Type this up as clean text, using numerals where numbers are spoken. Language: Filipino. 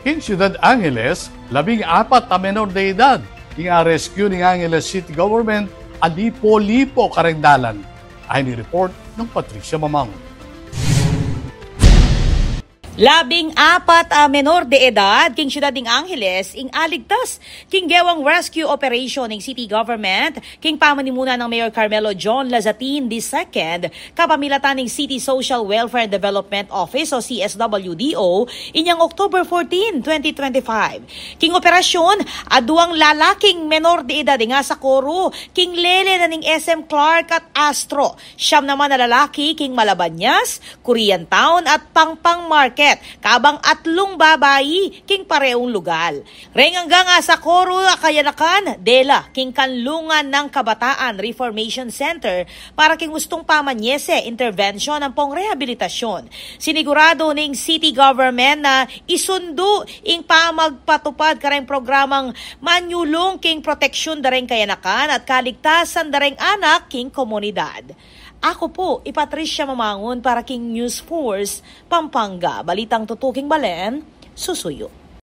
King Ciudad Angeles, 14 na menor de edad, king rescue ng Angeles City Government, alipo-lipo karengdalan. Ay ni-report ng Patricia Mamang. 14 menor de edad king Ciudad ng Angeles ing aligtas king gewang rescue operation ng city government king pamanimunan ng Mayor Carmelo John Lazatin II kapamilatan ng City Social Welfare and Development Office o CSWDO inyang October 14, 2025. King operasyon aduang lalaking menor de edad nga sa Coro king lele na ning SM Clark at Astro. Siyam naman na lalaki king Malabanyas, Korean Town at Pangpang Market. Kabang atlong babayi king pareong lugal. Rengangga nga sa Coro Kayanakan, Dela king kanlungan ng Kabataan Reformation Center para king gustong pamanyese intervention ng pong rehabilitasyon. Sinigurado ning city government na isundo ing pamagpatupad kareng programang manyulong king proteksyon dareng kayanakan at kaligtasan dareng anak king komunidad. Ako po, Patricia Mamangon para King News Force, Pampanga. Balitang tutuking Balen, susuyo.